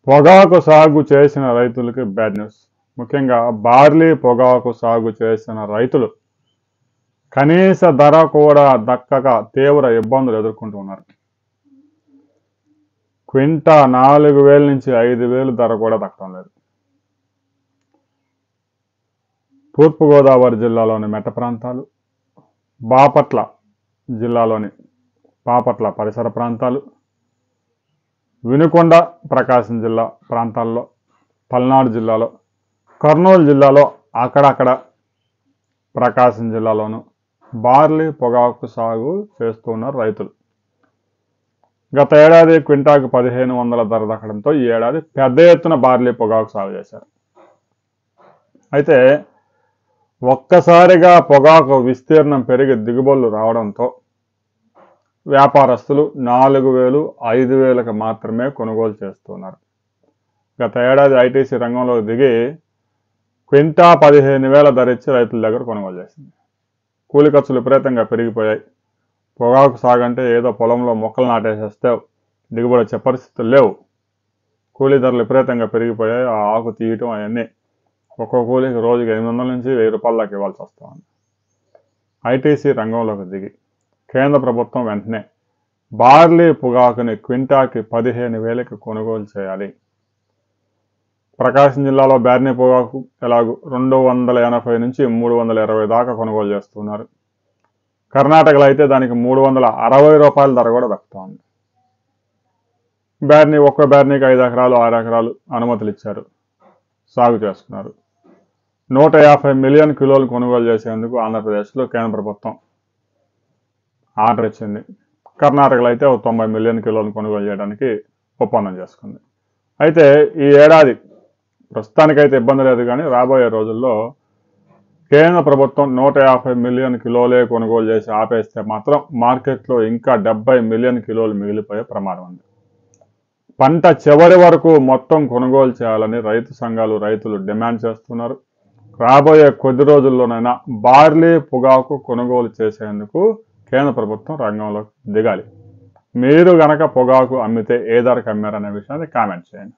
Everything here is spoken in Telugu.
పొగాకు సాగు చేసిన రైతులకి బ్యాడ్ న్యూస్. ముఖ్యంగా బార్లీ పొగాకు సాగు చేసిన రైతులు కనీస ధర కూడా దక్కక తీవ్ర ఇబ్బందులు ఎదుర్కొంటూ ఉన్నారు. క్వింటా 4,000 నుంచి 5,000 ధర కూడా దక్కడం లేదు. తూర్పుగోదావరి జిల్లాలోని మెట్ట ప్రాంతాలు, బాపట్ల జిల్లాలోని బాపట్ల పరిసర ప్రాంతాలు, వినుకొండ ప్రకాశం జిల్లా ప్రాంతాల్లో, పల్నాడు జిల్లాలో, కర్నూలు జిల్లాలో అక్కడక్కడ, ప్రకాశం జిల్లాలోను బార్లీ పొగాకు సాగు చేస్తున్నారు రైతులు. గత ఏడాది క్వింటాకు 1,500 ధర దక్కడంతో ఈ ఏడాది పెద్ద ఎత్తున బార్లీ పొగాకు సాగు చేశారు. అయితే ఒక్కసారిగా పొగాకు విస్తీర్ణం పెరిగి దిగుబడులు రావడంతో వ్యాపారస్తులు 4,000, 5,000కి మాత్రమే కొనుగోలు చేస్తున్నారు. గత ఏడాది ఐటీసీ రంగంలోకి దిగి క్వింటా 15,000 ధర ఇచ్చి రైతుల దగ్గర కొనుగోలు చేసింది. కూలి ఖర్చులు విపరీతంగా పెరిగిపోయాయి. పొగాకు సాగు అంటే ఏదో పొలంలో మొక్కలు నాటేసేస్తే దిగుబడి వచ్చే పరిస్థితులు లేవు. కూలీ ధరలు విపరీతంగా పెరిగిపోయాయి. ఆ ఆకు తీయటం అవన్నీ ఒక్కో కూలీకి రోజుకి 800 నుంచి 1,000 రూపాయల దాకా ఇవ్వాల్సి వస్తుంది. ఐటీసీ రంగంలోకి దిగి కేంద్ర ప్రభుత్వం వెంటనే బార్లీ పొగాకుని క్వింటాకి 15,000కి కొనుగోలు చేయాలి. ప్రకాశం జిల్లాలో బార్లీ పొగాకు ఎలాగూ 280 నుంచి 320 దాకా కొనుగోలు చేస్తున్నారు. కర్ణాటకలో అయితే దానికి 360 రూపాయల ధర కూడా దక్కుతోంది. ఒక్కో బార్లీకి 5 ఎకరాలు 6 ఎకరాలు అనుమతులు ఇచ్చారు, సాగు చేస్తున్నారు. 150 మిలియన్ కిలోలు కొనుగోలు చేసేందుకు ఆంధ్రప్రదేశ్లో కేంద్ర ప్రభుత్వం ఆర్డర్ ఇచ్చింది. కర్ణాటకలో అయితే 90 మిలియన్ కిలోలు కొనుగోలు చేయడానికి ఒప్పందం చేసుకుంది. అయితే ఈ ఏడాది ప్రస్తుతానికైతే ఇబ్బంది లేదు, కానీ రాబోయే రోజుల్లో కేంద్ర ప్రభుత్వం 150 మిలియన్ కిలోలే కొనుగోలు చేసి ఆపేస్తే మాత్రం మార్కెట్లో ఇంకా 70 మిలియన్ కిలోలు మిగిలిపోయే ప్రమాదం ఉంది. పంట చివరి వరకు మొత్తం కొనుగోలు చేయాలని రైతు సంఘాలు, రైతులు డిమాండ్ చేస్తున్నారు. రాబోయే కొద్ది రోజుల్లోనైనా బార్లీ పొగాకు కొనుగోలు చేసేందుకు కేంద్ర ప్రభుత్వం రంగంలోకి దిగాలి. మీరు గనక పొగాకు అమ్మితే ఏ ధరకు అమ్మారనే విషయాన్ని కామెంట్ చేయండి.